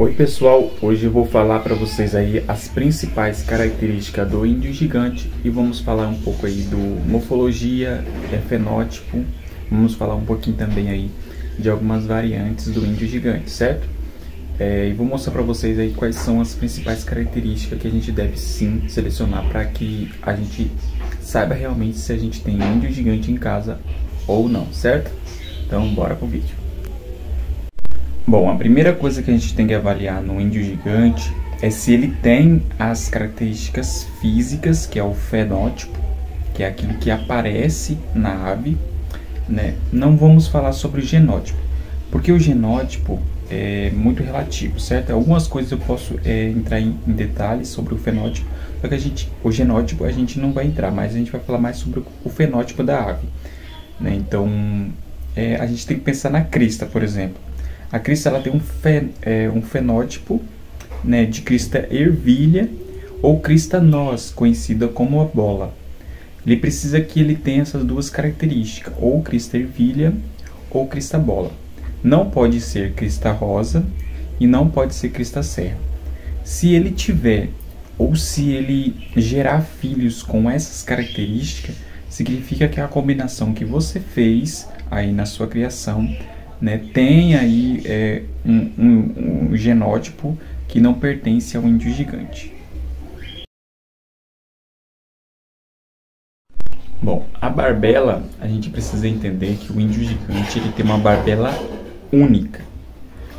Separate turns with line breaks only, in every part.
Oi pessoal, hoje eu vou falar para vocês aí as principais características do índio gigante e vamos falar um pouco aí do morfologia, fenótipo, vamos falar um pouquinho também aí de algumas variantes do índio gigante, certo? E vou mostrar para vocês aí quais são as principais características que a gente deve sim selecionar para que a gente saiba realmente se a gente tem índio gigante em casa ou não, certo? Então bora pro vídeo. Bom, a primeira coisa que a gente tem que avaliar no índio gigante é se ele tem as características físicas, que é o fenótipo, que é aquilo que aparece na ave, né? Não vamos falar sobre o genótipo, porque o genótipo é muito relativo, certo? Algumas coisas eu posso entrar em detalhes sobre o fenótipo, só que o genótipo a gente não vai entrar, mas a gente vai falar mais sobre o fenótipo da ave, né? Então, a gente tem que pensar na crista, por exemplo. A crista ela tem um fenótipo, né, de crista ervilha ou crista nós, conhecida como a bola. Ele precisa que ele tenha essas duas características, ou crista ervilha ou crista bola. Não pode ser crista rosa e não pode ser crista serra. Se ele tiver ou se ele gerar filhos com essas características, significa que a combinação que você fez aí na sua criação, né, tem aí um genótipo que não pertence ao índio gigante. Bom, a barbela, a gente precisa entender que o índio gigante ele tem uma barbela única.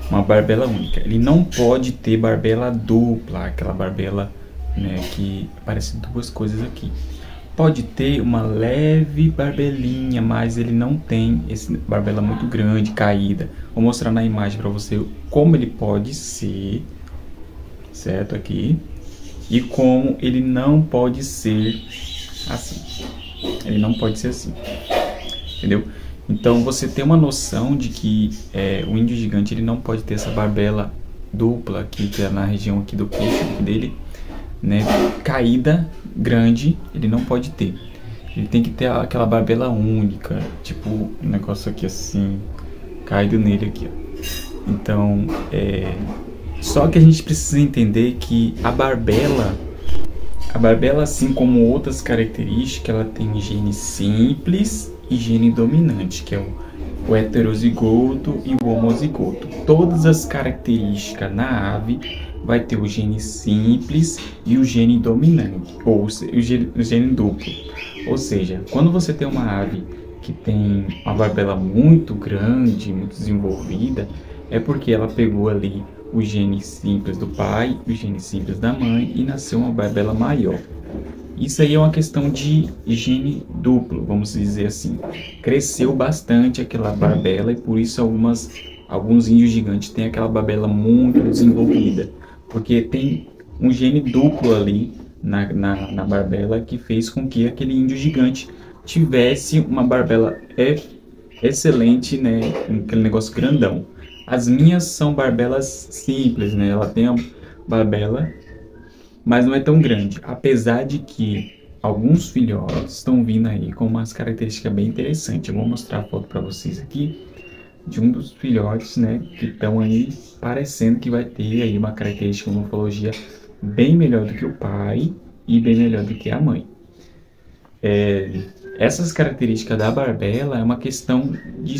Uma barbela única. Ele não pode ter barbela dupla, aquela barbela, né, que aparece duas coisas aqui. Pode ter uma leve barbelinha, mas ele não tem esse barbela muito grande, caída. Vou mostrar na imagem para você como ele pode ser, certo? Aqui. E como ele não pode ser assim. Ele não pode ser assim, entendeu? Então você tem uma noção de que o índio gigante ele não pode ter essa barbela dupla aqui, que é na região aqui do queixo dele, né, caída grande, ele não pode ter. Ele tem que ter aquela barbela única, tipo um negócio aqui assim, caído nele aqui, ó. Então, só que a gente precisa entender que a barbela, assim como outras características, ela tem gene simples e gene dominante, que é o heterozigoto e o homozigoto. Todas as características na ave vai ter o gene simples e o gene dominante, ou o gene duplo. Ou seja, quando você tem uma ave que tem uma barbela muito grande, muito desenvolvida, é porque ela pegou ali o gene simples do pai e o gene simples da mãe e nasceu uma barbela maior. Isso aí é uma questão de gene duplo, vamos dizer assim. Cresceu bastante aquela barbela e por isso alguns índios gigantes têm aquela barbela muito desenvolvida. Porque tem um gene duplo ali na barbela que fez com que aquele índio gigante tivesse uma barbela excelente, né? Aquele negócio grandão. As minhas são barbelas simples, né? Ela tem a barbela, mas não é tão grande. Apesar de que alguns filhotes estão vindo aí com umas características bem interessantes. Eu vou mostrar a foto para vocês aqui de um dos filhotes, né, que estão aí parecendo que vai ter aí uma característica, uma morfologia bem melhor do que o pai e bem melhor do que a mãe. Essas características da barbela é uma questão de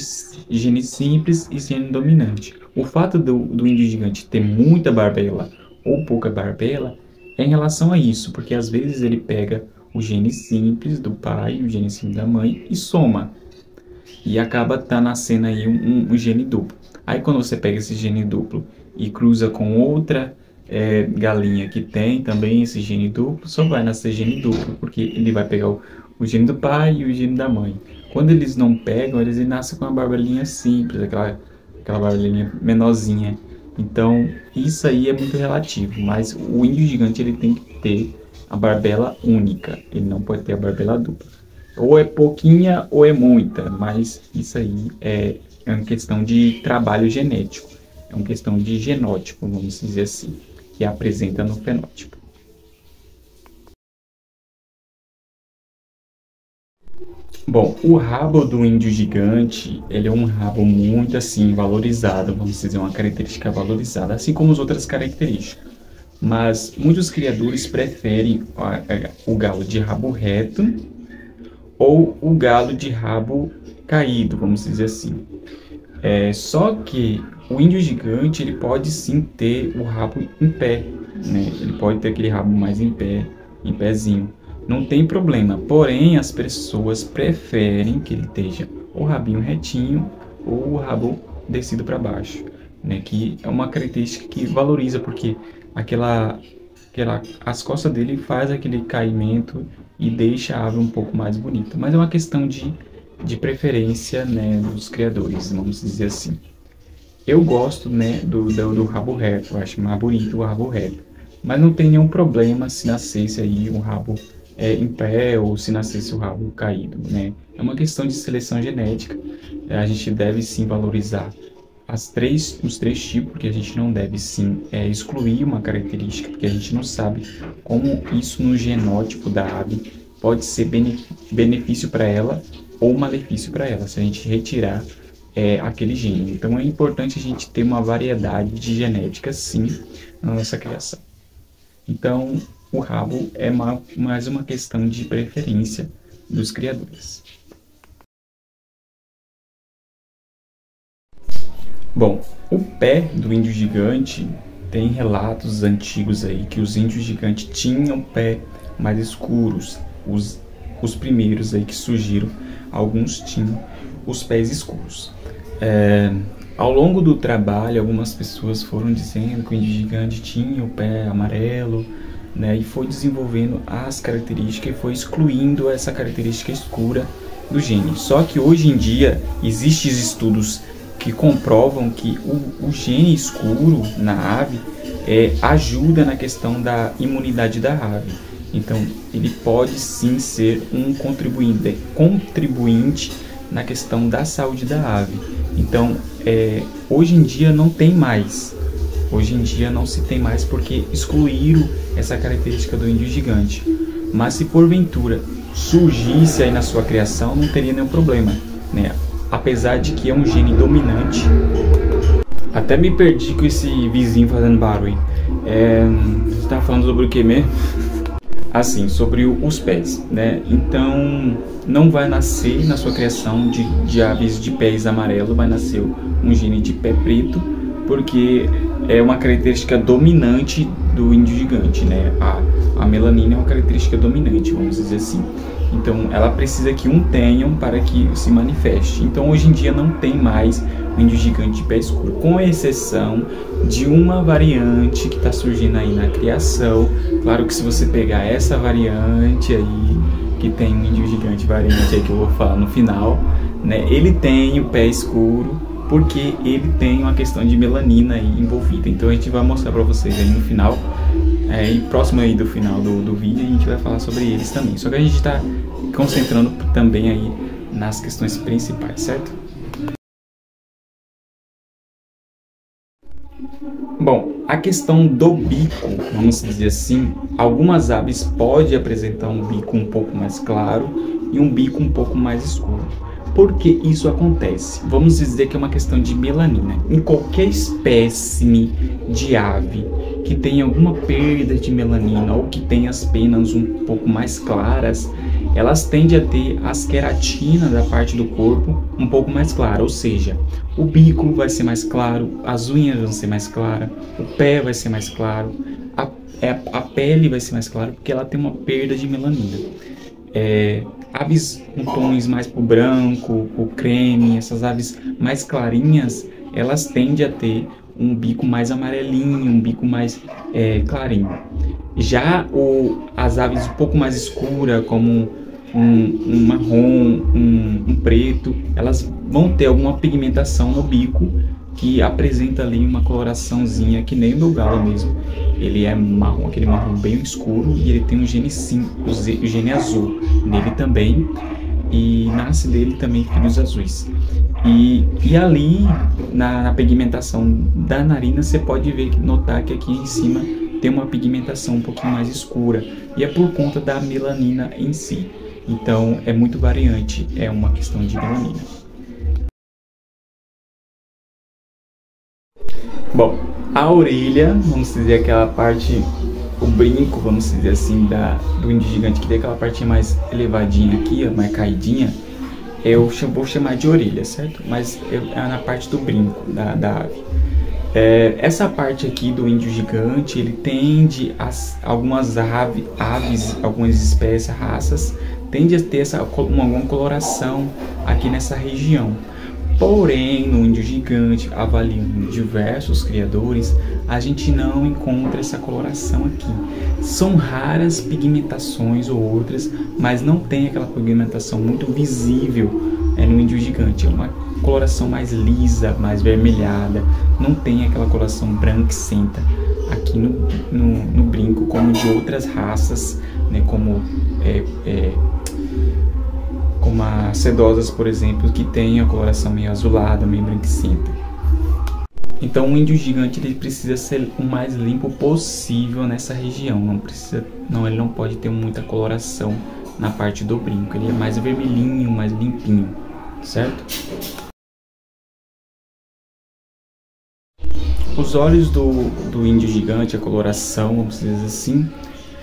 gene simples e gene dominante. O fato do índio gigante ter muita barbela ou pouca barbela é em relação a isso, porque às vezes ele pega o gene simples do pai e o gene simples da mãe e soma. E acaba nascendo aí um gene duplo. Aí quando você pega esse gene duplo e cruza com outra galinha que tem também esse gene duplo, só vai nascer gene duplo, porque ele vai pegar o gene do pai e o gene da mãe. Quando eles não pegam, eles nascem com uma barbelinha simples, aquela barbelinha menorzinha. Então isso aí é muito relativo, mas o índio gigante ele tem que ter a barbela única, ele não pode ter a barbela dupla. Ou é pouquinha ou é muita, mas isso aí é uma questão de trabalho genético. É uma questão de genótipo, vamos dizer assim, que apresenta no fenótipo. Bom, o rabo do índio gigante, ele é um rabo muito assim valorizado, vamos dizer, uma característica valorizada, assim como as outras características. Mas muitos criadores preferem o galo de rabo reto ou o galo de rabo caído, vamos dizer assim. Só que o índio gigante, ele pode sim ter o rabo em pé, né? Ele pode ter aquele rabo mais em pé, em pezinho. Não tem problema, porém as pessoas preferem que ele esteja o rabinho retinho ou o rabo descido para baixo, né? Que é uma característica que valoriza, porque as costas dele faz aquele caimento e deixa a ave um pouco mais bonita. Mas é uma questão de preferência, né, dos criadores, vamos dizer assim. Eu gosto, né, do rabo reto, eu acho mais bonito o rabo reto. Mas não tem nenhum problema se nascesse aí um rabo em pé ou se nascesse o rabo caído, né? É uma questão de seleção genética. A gente deve sim valorizar os três tipos, porque a gente não deve sim excluir uma característica, porque a gente não sabe como isso no genótipo da ave pode ser benefício para ela ou malefício para ela, se a gente retirar aquele gene. Então é importante a gente ter uma variedade de genética sim na nossa criação. Então o rabo é mais uma questão de preferência dos criadores. Bom, o pé do índio gigante, tem relatos antigos aí que os índios gigantes tinham pé mais escuros. Os primeiros aí que surgiram, alguns tinham os pés escuros. Ao longo do trabalho, algumas pessoas foram dizendo que o índio gigante tinha o pé amarelo, né, e foi desenvolvendo as características e foi excluindo essa característica escura do gene. Só que hoje em dia existem estudos que comprovam que o gene escuro na ave ajuda na questão da imunidade da ave. Então ele pode sim ser um contribuinte na questão da saúde da ave. Então hoje em dia não tem mais. Hoje em dia não se tem mais porque excluíram essa característica do índio gigante. Mas se porventura surgisse aí na sua criação, não teria nenhum problema, né? Apesar de que é um gene dominante. Até me perdi com esse vizinho fazendo barulho. Você estava falando sobre o que mesmo? Assim, sobre os pés, né? Então não vai nascer na sua criação de aves de pés amarelo, vai nascer um gene de pé preto, porque é uma característica dominante do índio gigante, né? A melanina é uma característica dominante, vamos dizer assim. Então ela precisa que um tenham para que se manifeste. Então hoje em dia não tem mais o índio gigante de pé escuro, com exceção de uma variante que está surgindo aí na criação. Claro que se você pegar essa variante aí, que tem um índio gigante variante aí que eu vou falar no final, né? Ele tem o pé escuro porque ele tem uma questão de melanina aí envolvida. Então a gente vai mostrar para vocês aí no final, e próximo aí do final do vídeo, a gente vai falar sobre eles também. Só que a gente está concentrando também aí nas questões principais, certo? Bom, a questão do bico, vamos dizer assim, algumas aves podem apresentar um bico um pouco mais claro e um bico um pouco mais escuro. Por que isso acontece? Vamos dizer que é uma questão de melanina. Em qualquer espécime de ave que tenha alguma perda de melanina ou que tenha as penas um pouco mais claras, elas tendem a ter as queratinas da parte do corpo um pouco mais clara, ou seja, o bico vai ser mais claro, as unhas vão ser mais claras, o pé vai ser mais claro, a pele vai ser mais clara porque ela tem uma perda de melanina. Aves com tons mais pro branco, pro creme, essas aves mais clarinhas, elas tendem a ter um bico mais amarelinho, um bico mais clarinho. Já as aves um pouco mais escuras, como um marrom, um preto, elas vão ter alguma pigmentação no bico que apresenta ali uma coloraçãozinha, que nem o meu galo mesmo. Ele é marrom, aquele marrom bem escuro, e ele tem um gene sim, o gene azul nele também, e nasce dele também filhos azuis. E ali na pigmentação da narina você pode notar que aqui em cima tem uma pigmentação um pouquinho mais escura, e é por conta da melanina em si. Então é muito variante, é uma questão de melanina. Bom, a orelha, vamos dizer aquela parte, o brinco, vamos dizer assim, do índio gigante, que tem aquela parte mais elevadinha aqui, ó, mais caidinha, eu vou chamar de orelha, certo? Mas é na parte do brinco da ave. Essa parte aqui do índio gigante, ele tende algumas aves, algumas espécies, raças, tende a ter alguma coloração aqui nessa região. Porém, no índio gigante, avaliando diversos criadores, a gente não encontra essa coloração aqui. São raras pigmentações ou outras, mas não tem aquela pigmentação muito visível no índio gigante. É uma coloração mais lisa, mais vermelhada, não tem aquela coloração branquicenta aqui no brinco, como de outras raças, né, como as sedosas, por exemplo, que tem a coloração meio azulada, meio branquicenta. Então o índio gigante ele precisa ser o mais limpo possível nessa região, ele não pode ter muita coloração na parte do brinco, ele é mais vermelhinho, mais limpinho, certo? Os olhos do índio gigante, a coloração, vamos dizer assim,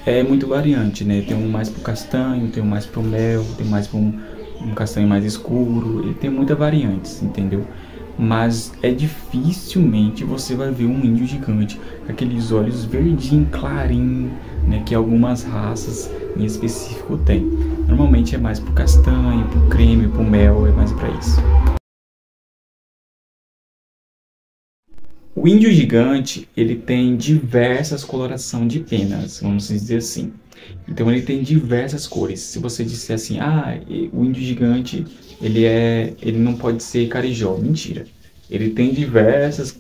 é muito variante, né? Tem um mais pro castanho, tem um mais pro mel, tem mais pro um castanho mais escuro, ele tem muitas variantes, entendeu? Mas dificilmente você vai ver um índio gigante com aqueles olhos verdinho clarinho, né? Que algumas raças em específico tem. Normalmente é mais pro castanho, pro creme, pro mel, é mais para isso. O índio gigante, ele tem diversas colorações de penas, vamos dizer assim. Então ele tem diversas cores. Se você disser assim, o índio gigante, ele não pode ser carijó, mentira. Ele tem diversas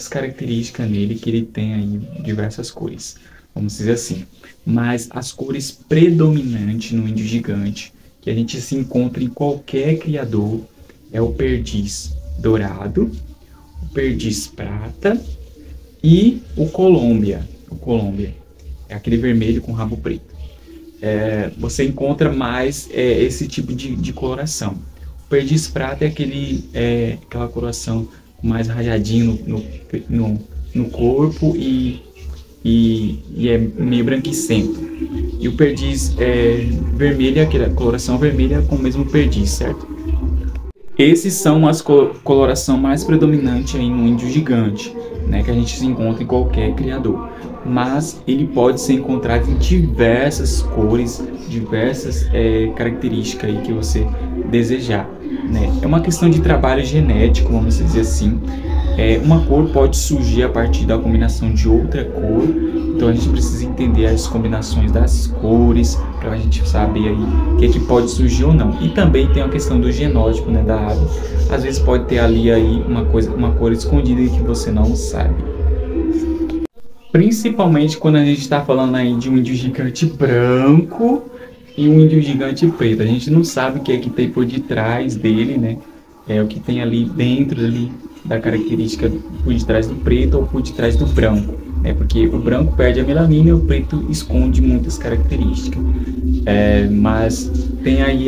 características nele, que ele tem aí diversas cores, vamos dizer assim. Mas as cores predominantes no índio gigante, que a gente se encontra em qualquer criador, é o perdiz dourado, o perdiz prata e o Colômbia. O Colômbia é aquele vermelho com rabo preto. Você encontra mais esse tipo de coloração. O perdiz prata é aquela coloração mais rajadinho no corpo e é meio branquicento. E o perdiz vermelho é aquela coloração vermelha com o mesmo perdiz, certo? Esses são as coloração mais predominante aí no índio gigante, né, que a gente se encontra em qualquer criador. Mas ele pode ser encontrado em diversas cores, diversas características aí que você desejar, né? É uma questão de trabalho genético, vamos dizer assim. Uma cor pode surgir a partir da combinação de outra cor, então a gente precisa entender as combinações das cores para a gente saber aí o que pode surgir ou não. E também tem a questão do genótipo, né, da ave. Às vezes pode ter ali aí uma cor escondida que você não sabe. Principalmente quando a gente está falando aí de um índio gigante branco e um índio gigante preto. A gente não sabe o que tem por detrás dele, né? O que tem ali dentro da característica por detrás do preto ou por detrás do branco, né? Porque o branco perde a melanina e o preto esconde muitas características. Mas tem aí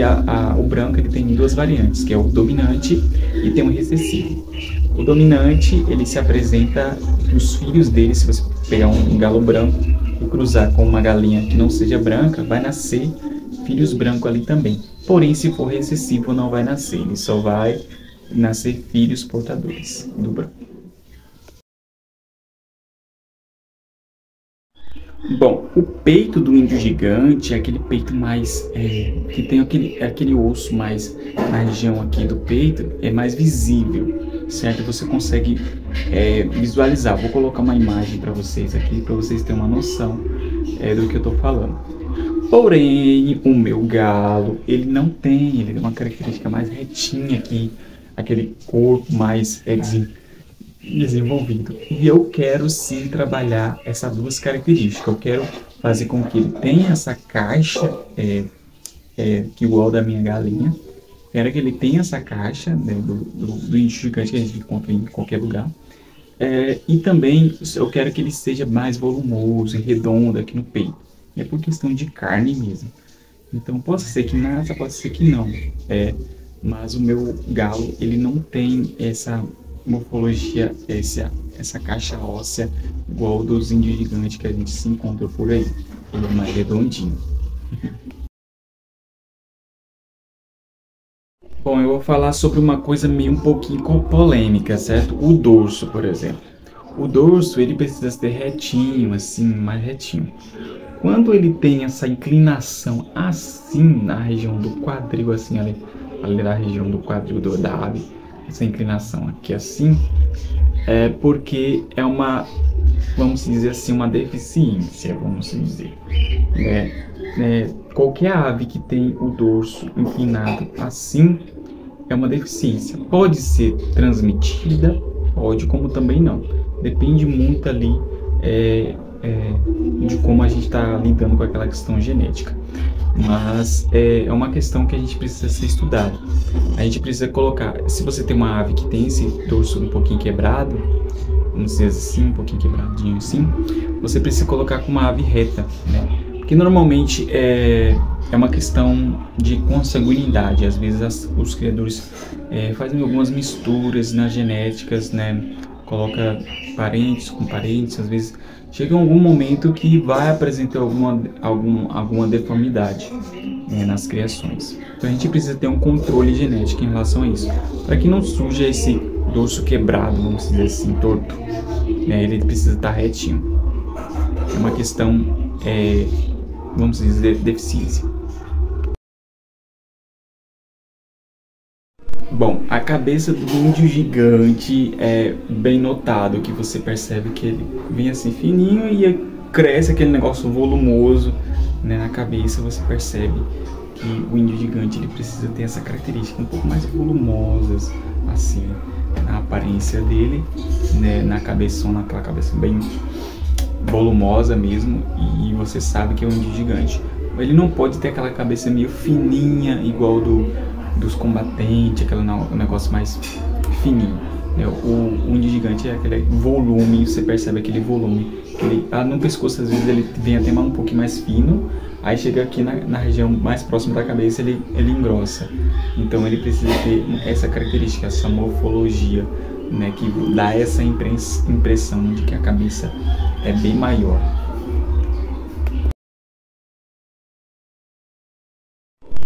o branco, ele tem duas variantes, que é o dominante e tem o recessivo. O dominante, ele se apresenta nos filhos dele. Se você pegar um galo branco e cruzar com uma galinha que não seja branca, vai nascer filhos brancos ali também. Porém, se for recessivo, não vai nascer, ele só vai nascer filhos portadores do branco. Bom, o peito do índio gigante é aquele peito mais que tem aquele osso mais na região aqui do peito, é mais visível, certo? Você consegue visualizar. Vou colocar uma imagem para vocês aqui, para vocês terem uma noção do que eu estou falando. Porém, o meu galo, ele tem uma característica mais retinha aqui, aquele corpo mais desenvolvido. E eu quero sim trabalhar essas duas características. Eu quero fazer com que ele tenha essa caixa, que igual da minha galinha. Quero que ele tenha essa caixa, né, do índio gigante que a gente encontra em qualquer lugar. E também eu quero que ele seja mais volumoso e redondo aqui no peito. É por questão de carne mesmo. Então pode ser que nasça, pode ser que não. Mas o meu galo, ele não tem essa morfologia, essa caixa óssea igual dos índios gigantes que a gente se encontra por aí. Ele é mais redondinho. Bom, eu vou falar sobre uma coisa meio um pouquinho polêmica, certo? O dorso, por exemplo. O dorso, ele precisa ser retinho, assim, mais retinho. Quando ele tem essa inclinação assim na região do quadril, assim, ali na região do quadril da ave, essa inclinação aqui assim, é porque é uma, vamos dizer assim, uma deficiência, vamos dizer. Qualquer ave que tem o dorso inclinado assim é uma deficiência. Pode ser transmitida, pode, como também não. Depende muito ali de como a gente está lidando com aquela questão genética. Mas é uma questão que a gente precisa ser estudado. A gente precisa colocar, se você tem uma ave que tem esse dorso um pouquinho quebrado, vamos dizer assim, um pouquinho quebradinho assim, você precisa colocar com uma ave reta, né? Porque normalmente é uma questão de consanguinidade. Às vezes os criadores fazem algumas misturas nas genéticas, né? Coloca parentes com parentes, às vezes chega algum momento que vai apresentar alguma deformidade, né, nas criações. Então a gente precisa ter um controle genético em relação a isso, para que não surja esse dorso quebrado, vamos dizer assim, torto, né? Ele precisa estar retinho. É uma questão, vamos dizer, deficiência. Bom, a cabeça do índio gigante é bem notado, que você percebe que ele vem assim fininho e cresce aquele negócio volumoso, né, na cabeça. Você percebe que o índio gigante ele precisa ter essa característica um pouco mais volumosas, assim, na aparência dele, né, na cabeçona, aquela cabeça bem volumosa mesmo, e você sabe que é um índio gigante. Ele não pode ter aquela cabeça meio fininha, igual dos combatentes, aquele negócio mais fininho. O índio gigante é aquele volume, você percebe aquele volume. No pescoço, às vezes, ele vem até um pouquinho mais fino, aí chega aqui na região mais próxima da cabeça, ele engrossa. Então ele precisa ter essa característica, essa morfologia, né, que dá essa impressão de que a cabeça é bem maior.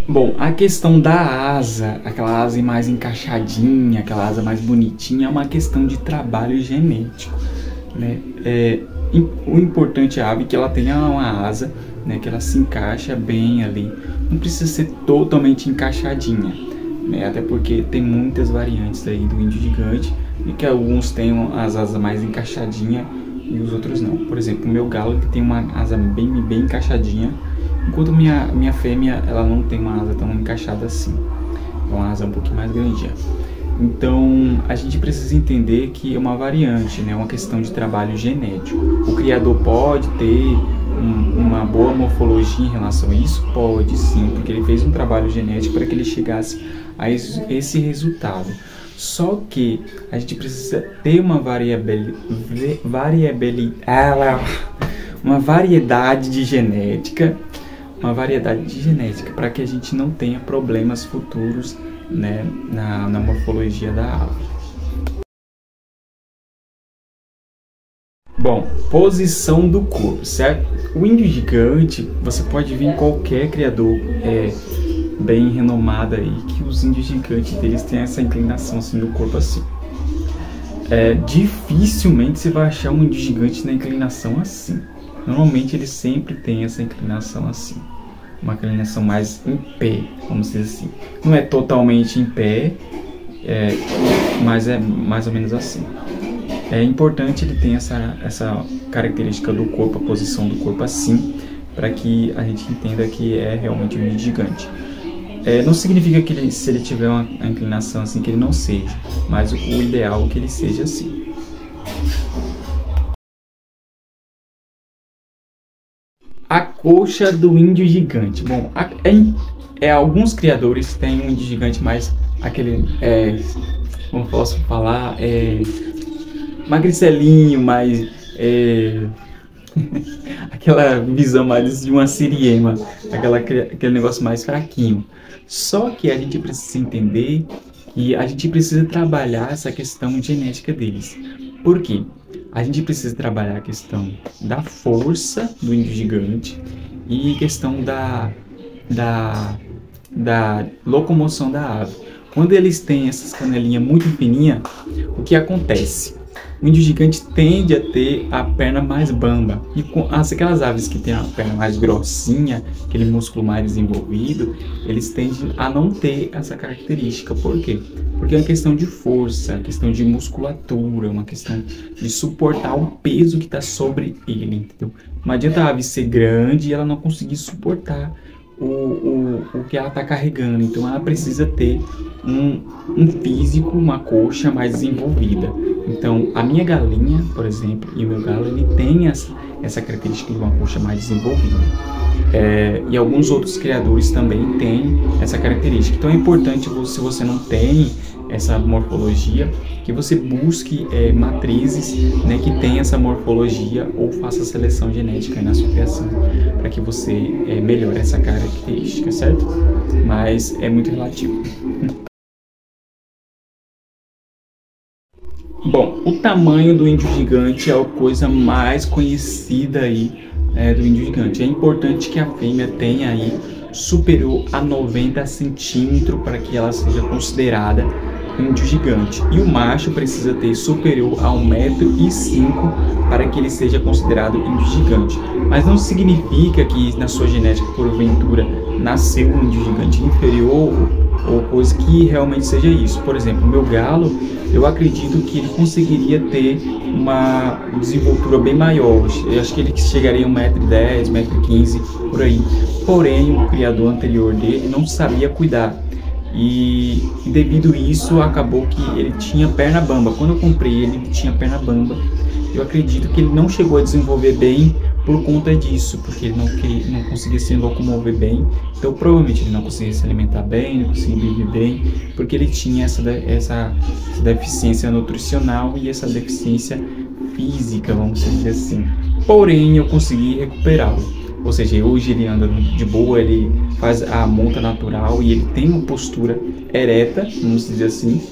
Bom, a questão da asa, aquela asa mais encaixadinha, aquela asa mais bonitinha, é uma questão de trabalho genético, né? O importante é a ave que ela tenha uma asa, né, que ela se encaixa bem ali. Não precisa ser totalmente encaixadinha, né? Até porque tem muitas variantes aí do índio gigante, e que alguns têm as asas mais encaixadinhas e os outros não. Por exemplo, o meu galo que tem uma asa bem encaixadinha, enquanto minha fêmea ela não tem uma asa tão encaixada assim, é uma asa um pouquinho mais grandinha. Então a gente precisa entender que é uma variante, né? Uma questão de trabalho genético. O criador pode ter uma boa morfologia em relação a isso? Pode sim, porque ele fez um trabalho genético para que ele chegasse a esse resultado. Só que a gente precisa ter uma variedade de genética, para que a gente não tenha problemas futuros, né, na morfologia da ave. Bom, posição do corpo, certo? O índio gigante, você pode ver em qualquer criador bem renomado aí, que os índios gigantes deles têm essa inclinação assim do corpo assim. Dificilmente você vai achar um índio gigante na inclinação assim. Normalmente ele sempre tem essa inclinação assim, uma inclinação mais em pé, vamos dizer assim. Não é totalmente em pé, mas é mais ou menos assim. É importante ele ter essa característica do corpo, a posição do corpo assim, para que a gente entenda que é realmente um índio gigante. Não significa que se ele tiver uma inclinação assim, que ele não seja, mas o ideal é que ele seja assim. A coxa do índio gigante. Bom, alguns criadores têm um índio gigante mais aquele, como posso falar, magricelinho, mais aquela visão mais de uma siriema, aquele negócio mais fraquinho. Só que a gente precisa entender que a gente precisa trabalhar essa questão genética deles. Por quê? A gente precisa trabalhar a questão da força do índio gigante e questão da locomoção da ave. Quando eles têm essas canelinhas muito fininhas, o que acontece? O índio gigante tende a ter a perna mais bamba. E com aquelas aves que têm a perna mais grossinha, aquele músculo mais desenvolvido, eles tendem a não ter essa característica. Por quê? Porque é uma questão de força, questão de musculatura, uma questão de suportar o peso que está sobre ele, entendeu? Não adianta a ave ser grande e ela não conseguir suportar o que ela está carregando. Então ela precisa ter um físico, uma coxa mais desenvolvida. Então a minha galinha, por exemplo, e o meu galo, ele tem essa característica de uma coxa mais desenvolvida. E alguns outros criadores também têm essa característica. Então é importante, se você não tem essa morfologia, que você busque matrizes, né, que tenham essa morfologia ou faça seleção genética na sua criação, para que você melhore essa característica, certo? Mas é muito relativo. Bom, o tamanho do índio gigante é a coisa mais conhecida aí do índio gigante. É importante que a fêmea tenha aí superior a 90 centímetros para que ela seja considerada índio gigante. E o macho precisa ter superior a 1,05 m para que ele seja considerado índio gigante. Mas não significa que na sua genética, porventura, nasceu um índio gigante inferior ou coisa que realmente seja isso. Por exemplo, o meu galo, eu acredito que ele conseguiria ter uma desenvoltura bem maior. Eu acho que ele chegaria a 1,10 m, 1,15 m, por aí. Porém, o criador anterior dele não sabia cuidar. E devido a isso, acabou que ele tinha perna bamba. Quando eu comprei ele tinha perna bamba. Eu acredito que ele não chegou a desenvolver bem por conta disso, porque ele não conseguia se locomover bem. Então provavelmente ele não conseguia se alimentar bem, não conseguia viver bem, porque ele tinha essa deficiência nutricional e essa deficiência física, vamos dizer assim. Porém, eu consegui recuperá-lo. Ou seja, hoje ele anda de boa, ele faz a monta natural e ele tem uma postura ereta, vamos dizer assim.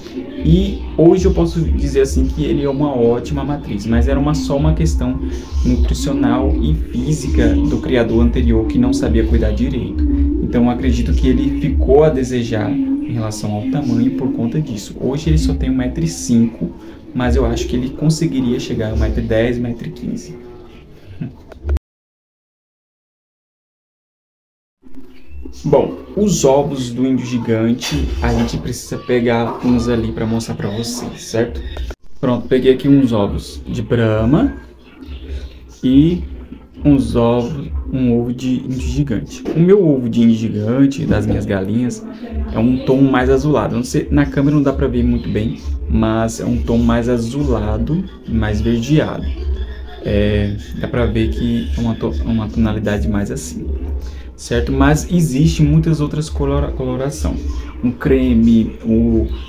E hoje eu posso dizer assim que ele é uma ótima matriz, mas era só uma questão nutricional e física do criador anterior que não sabia cuidar direito. Então eu acredito que ele ficou a desejar em relação ao tamanho por conta disso. Hoje ele só tem 1,05 m, mas eu acho que ele conseguiria chegar a 1,10 m, 1,15 m. Bom, os ovos do índio gigante, a gente precisa pegar uns ali para mostrar para vocês, certo? Pronto, peguei aqui uns ovos de Brahma e um ovo de índio gigante. O meu ovo de índio gigante, das minhas galinhas, é um tom mais azulado. Não sei, na câmera não dá para ver muito bem, mas é um tom mais azulado, mais verdeado. Dá para ver que é uma tonalidade mais assim. Certo? Mas existe muitas outras coloração. Um creme,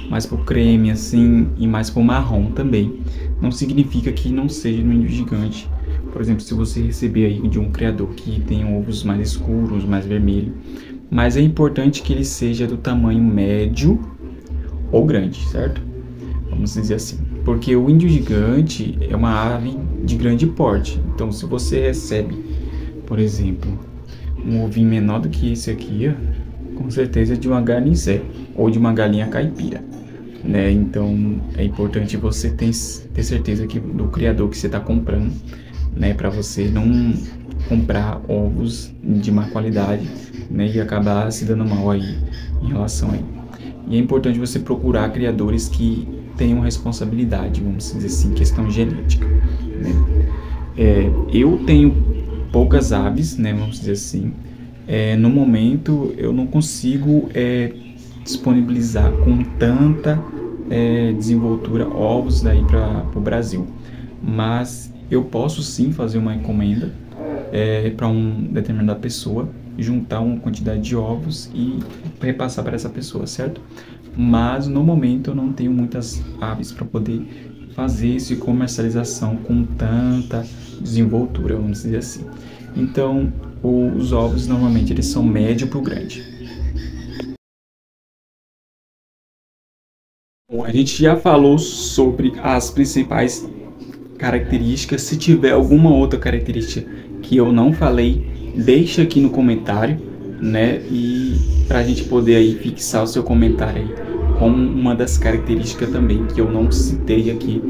mais pro creme assim, e mais pro marrom também. Não significa que não seja no índio gigante. Por exemplo, se você receber aí de um criador que tem ovos mais escuros, mais vermelho. Mas é importante que ele seja do tamanho médio ou grande, certo? Vamos dizer assim. Porque o índio gigante é uma ave de grande porte. Então, se você recebe, por exemplo, um ovinho menor do que esse aqui, ó, com certeza é de uma garnizé ou de uma galinha caipira, né? Então é importante você ter certeza do criador que você está comprando, né? Para você não comprar ovos de má qualidade, né? E acabar se dando mal aí em relação a ele. E é importante você procurar criadores que tenham responsabilidade, vamos dizer assim, questão genética, né? Eu tenho poucas aves, né, vamos dizer assim. No momento eu não consigo disponibilizar com tanta desenvoltura ovos daí para o Brasil, mas eu posso sim fazer uma encomenda para uma determinada pessoa, juntar uma quantidade de ovos e repassar para essa pessoa, certo? Mas no momento eu não tenho muitas aves para poder fazer essa comercialização com tanta desenvoltura, vamos dizer assim. Então, os ovos normalmente eles são médio para o grande. Bom, a gente já falou sobre as principais características. Se tiver alguma outra característica que eu não falei, deixa aqui no comentário, né? E para a gente poder aí fixar o seu comentário aí com uma das características também que eu não citei aqui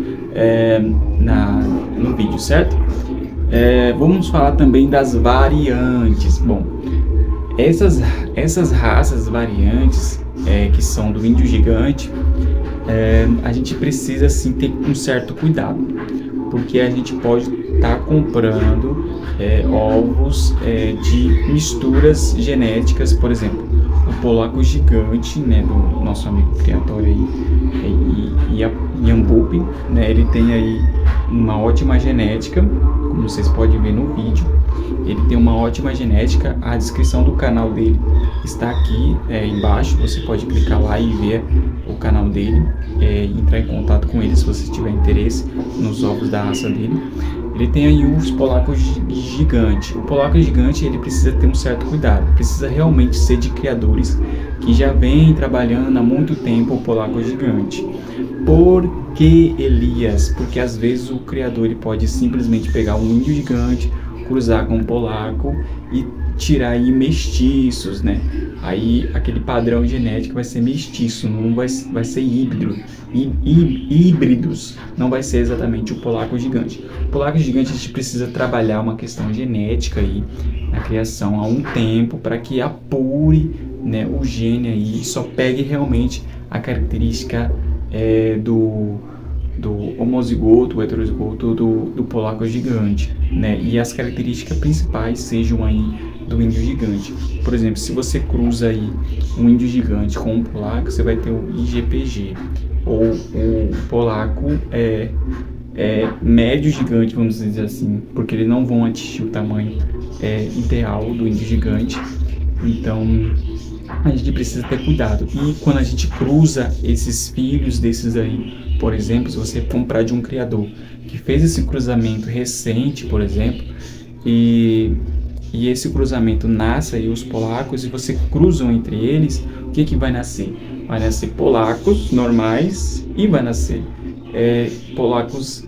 no vídeo, certo? Vamos falar também das variantes. Bom, essas raças variantes que são do índio gigante, a gente precisa sim ter um certo cuidado, porque a gente pode estar comprando ovos de misturas genéticas, por exemplo, o polaco gigante, né, do nosso amigo criatório aí, Iambupi, né, ele tem aí uma ótima genética, como vocês podem ver no vídeo. Ele tem uma ótima genética. A descrição do canal dele está aqui embaixo. Você pode clicar lá e ver o canal dele, entrar em contato com ele se você tiver interesse nos ovos da raça dele. Ele tem aí os polacos gigante. O polaco gigante ele precisa ter um certo cuidado. Precisa realmente ser de criadores que já vêm trabalhando há muito tempo o polaco gigante. Por que, Elias? Porque às vezes o criador ele pode simplesmente pegar um índio gigante, cruzar com um polaco e tirar aí mestiços, né? Aí aquele padrão genético vai ser mestiço, não vai ser híbrido. Híbridos, não vai ser exatamente o polaco gigante. O polaco gigante a gente precisa trabalhar uma questão genética aí na criação há um tempo para que apure, né, o gene aí e só pegue realmente a característica do homozigoto, heterozigoto do polaco gigante, né? E as características principais sejam aí do índio gigante. Por exemplo, se você cruza aí um índio gigante com um polaco, você vai ter o IGPG, ou o polaco médio gigante, vamos dizer assim, porque eles não vão atingir o tamanho ideal do índio gigante. Então a gente precisa ter cuidado. E quando a gente cruza esses filhos desses aí, por exemplo, se você comprar de um criador que fez esse cruzamento recente, por exemplo, e esse cruzamento nasce aí os polacos e você cruzam entre eles, o que vai nascer? Vai nascer polacos normais e vai nascer polacos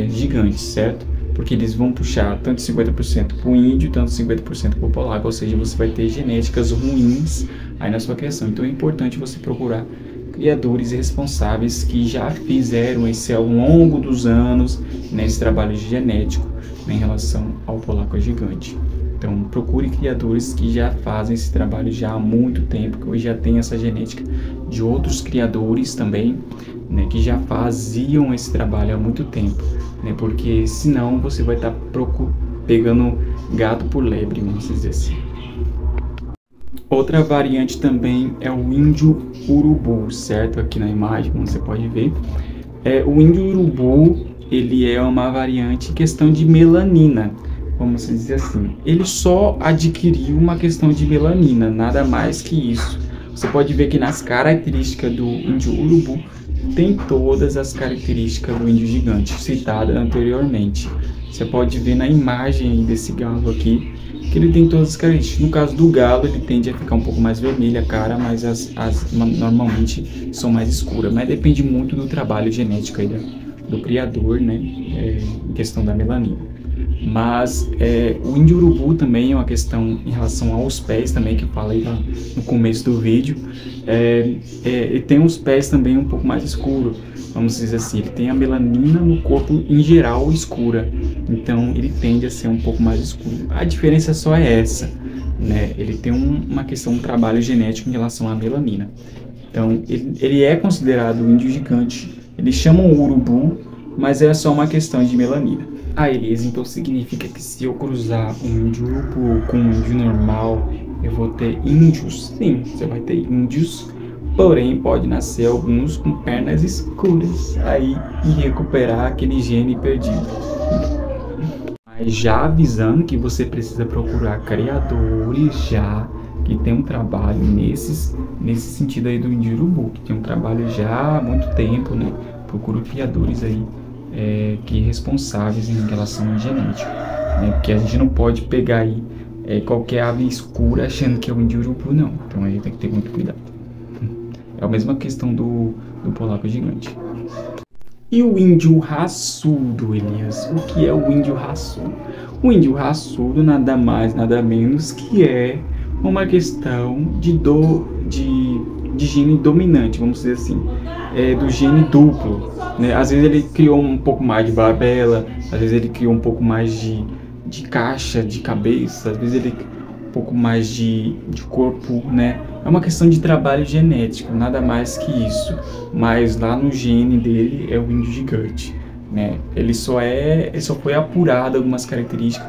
gigantes, certo? Porque eles vão puxar tanto 50% para o índio, tanto 50% para o polaco, ou seja, você vai ter genéticas ruins aí na sua criação. Então é importante você procurar criadores responsáveis que já fizeram esse ao longo dos anos nesse trabalho genético, né, em relação ao polaco gigante. Então procure criadores que já fazem esse trabalho já há muito tempo, que hoje já tem essa genética de outros criadores também, né, que já faziam esse trabalho há muito tempo, né, porque senão você vai estar pegando gato por lebre, vamos dizer assim. Outra variante também é o índio urubu, certo? Aqui na imagem, como você pode ver. O índio urubu, ele é uma variante em questão de melanina, vamos dizer assim. Ele só adquiriu uma questão de melanina, nada mais que isso. Você pode ver que nas características do índio urubu tem todas as características do índio gigante citadas anteriormente. Você pode ver na imagem desse galo aqui que ele tem todas as características. No caso do galo, ele tende a ficar um pouco mais vermelha a cara, mas normalmente são mais escuras. Mas depende muito do trabalho genético aí do criador, né, em questão da melanina. Mas o índio urubu também é uma questão em relação aos pés também, que eu falei lá no começo do vídeo. Ele tem os pés também um pouco mais escuros, vamos dizer assim. Ele tem a melanina no corpo em geral escura, então ele tende a ser um pouco mais escuro. A diferença só é essa, né? Ele tem uma questão, um trabalho genético em relação à melanina. Então ele é considerado índio gigante. Eles chamam urubu, mas é só uma questão de melanina. Elias, então significa que se eu cruzar um índio urubu com um índio normal, eu vou ter índios? Sim, você vai ter índios, porém pode nascer alguns com pernas escuras aí e recuperar aquele gene perdido. Mas já avisando que você precisa procurar criadores já que tem um trabalho nesse sentido aí do índio urubu, que tem um trabalho já há muito tempo, né? procuro criadores aí que responsáveis em relação à genética, né? Porque a gente não pode pegar aí qualquer ave escura achando que é o índio urubu, não. Então aí tem que ter muito cuidado. É a mesma questão do polaco gigante. E o índio raçudo, Elias? O que é o índio raçudo? O índio raçudo nada mais, nada menos que é uma questão de gene dominante, vamos dizer assim, do gene duplo, né? Às vezes ele criou um pouco mais de barbela, às vezes ele criou um pouco mais de caixa, de cabeça, às vezes ele um pouco mais de corpo, né? É uma questão de trabalho genético, nada mais que isso. Mas lá no gene dele é o índio gigante, né? Ele só foi apurado algumas características,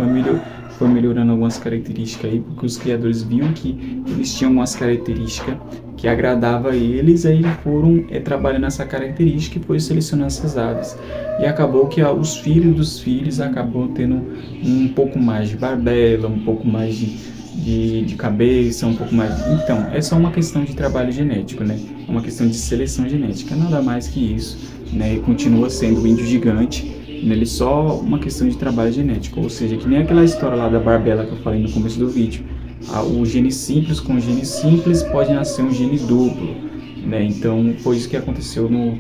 foi melhorando algumas características aí, porque os criadores viram que eles tinham umas características que agradava a eles, aí foram trabalhando essa característica e foi selecionando essas aves. E acabou que os filhos dos filhos acabam tendo um pouco mais de barbela, um pouco mais de cabeça, um pouco mais... Então, é só uma questão de trabalho genético, né? É uma questão de seleção genética, nada mais que isso, né? E continua sendo o índio gigante, nele só uma questão de trabalho genético, ou seja, que nem aquela história lá da barbela que eu falei no começo do vídeo. O gene simples com gene simples pode nascer um gene duplo, né? Então, foi isso que aconteceu no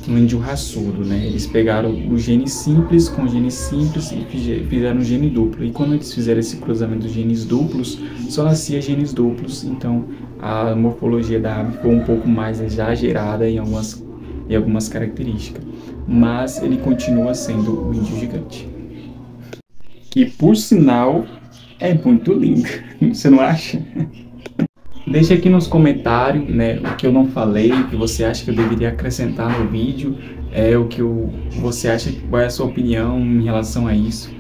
índio raçudo, né? Eles pegaram o gene simples com gene simples e fizeram um gene duplo. E quando eles fizeram esse cruzamento dos genes duplos, só nascia genes duplos. Então a morfologia da ave foi um pouco mais exagerada em algumas características. Mas ele continua sendo o índio gigante. E por sinal, é muito lindo. Você não acha? Deixa aqui nos comentários, né, o que eu não falei, o que você acha que eu deveria acrescentar no vídeo, você acha, qual é a sua opinião em relação a isso,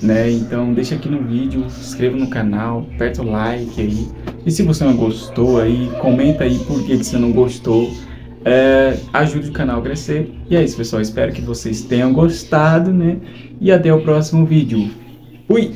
né? Então deixa aqui no vídeo, se inscreva no canal, aperta o like aí, e se você não gostou aí, comenta aí por que você não gostou, ajude o canal a crescer. E é isso, pessoal, espero que vocês tenham gostado, né? E até o próximo vídeo. Fui!